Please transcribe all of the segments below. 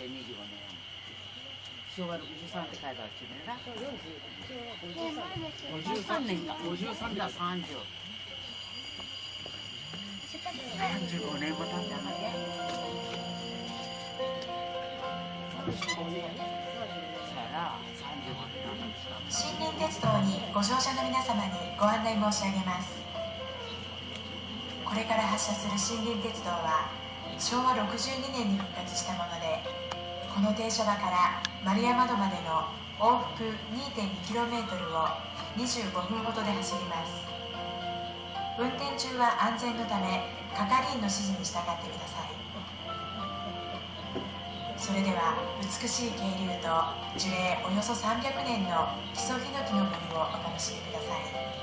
2025年昭和63って書いてあるっていうねな。53年か。53だ30。35年も経ってあるね。35年。新林鉄道にご乗車の皆様にご案内申し上げます。これから発車する新林鉄道は昭和62年に復活したもので、この停車場から丸山戸までの往復 2.2km を25分ほどで走ります。運転中は安全のため係員の指示に従ってください。それでは美しい渓流と樹齢およそ300年の木曽ヒノキの森をお楽しみください。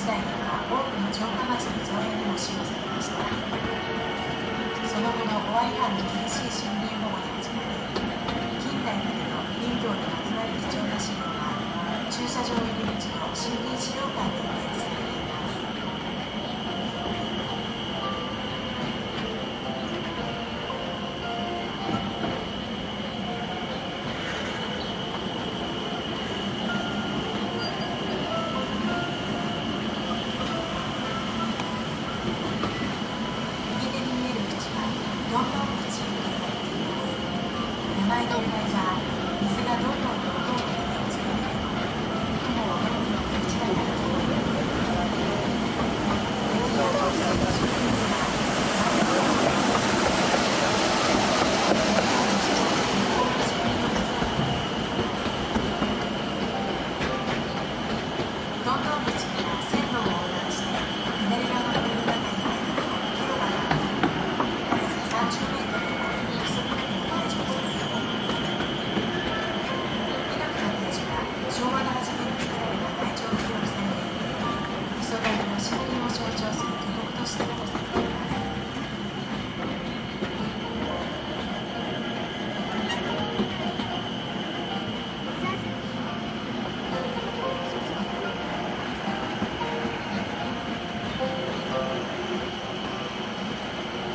代には多くの城下町の造園にも使用されました。その後の保安違反の厳しい森林保護で始まり、近代までの林業にまつわる貴重な資料が駐車場入り口の森林資料館に展示されています。右手に見える口はどんどん口と呼ばれています。名前の由来は水がどんどんと音を立てて落ちている雲を読むような口だからと思います。敵や動物の周辺にはどんどん口から線路を横断して左側の森の中に入る広場が高さ30メートルの不規則な点を排除するようにピノキのページは昭和の初めに作られた台帳に記録されていて、磯狩りの森林を象徴する巨木として残されています。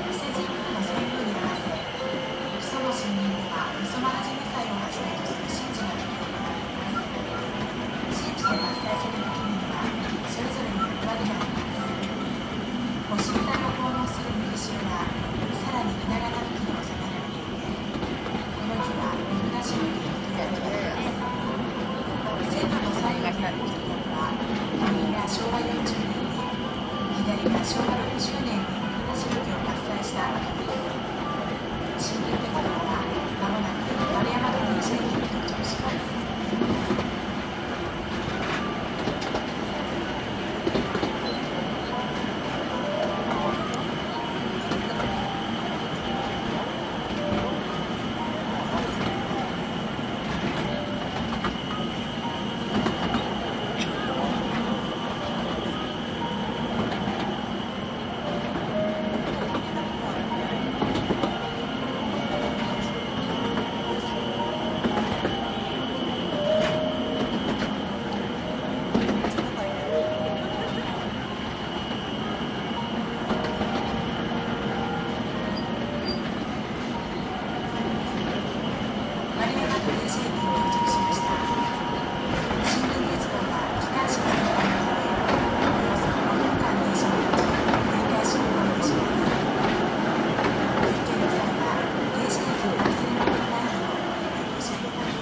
伊勢神宮の遷宮に合わせ、木曽の森林ではみそまはじめ祭をはじめとする神事が執り行われます。神事で伐採された木々にはそれぞれに役割があります。ご神体を奉納する麦塩はさらにひな形の木に収められていて、この木はみぶなしの木と言われています。線路の左右にある木のは右が昭和40年に、左が昭和60年にみぶなしの木を伐採した跡です。新銀鉄道はまもなく丸山の停車駅に到着します。丸山の停車駅に到着しました。新銀鉄道は機関車全体の上でおよそ5分間電車を立ち、繰り返し運行いたします。休憩の際は停車駅に忘れ物のないようお願い申し上げます。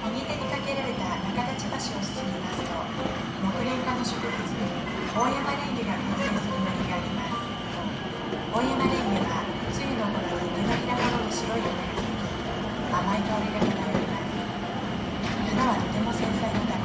右手にかけられた中立橋を進みますと、木蓮科の植物に大山レンゲが群生する森があります。大山レンゲは梅雨の頃に手のひらほどの白い花が咲き、甘い香りが漂います。花はとても繊細な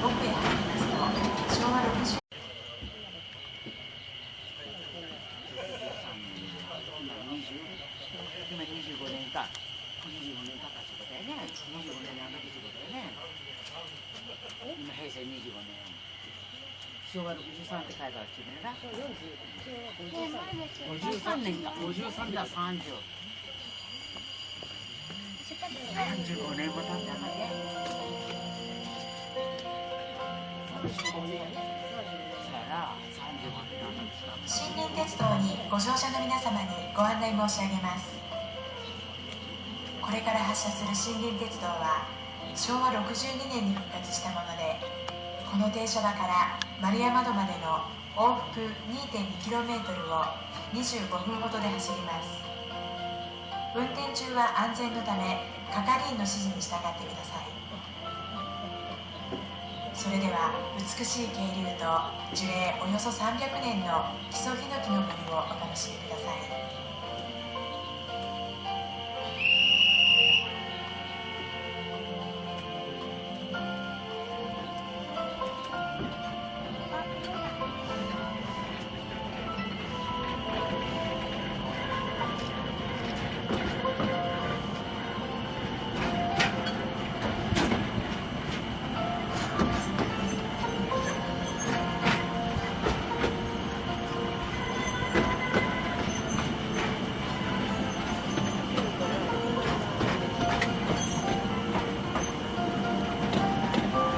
奥へ入りますと昭和60今25年か。25年かかってことだよね。25年のあの日ってことだよね。今平成25年。昭和63って書いてあるっていうねな。53年か。53だ、30。35年も経ったんだね。35年。そうやな、35年なんですか。新林鉄道にご乗車の皆様にご案内申し上げます。これから発車する新林鉄道は昭和62年に復活したもので、この停車場から丸山戸までの往復 2.2km を25分ほどで走ります。運転中は安全のため係員の指示に従ってください。それでは美しい渓流と樹齢およそ300年の木曽ヒノキの森をお楽しみください。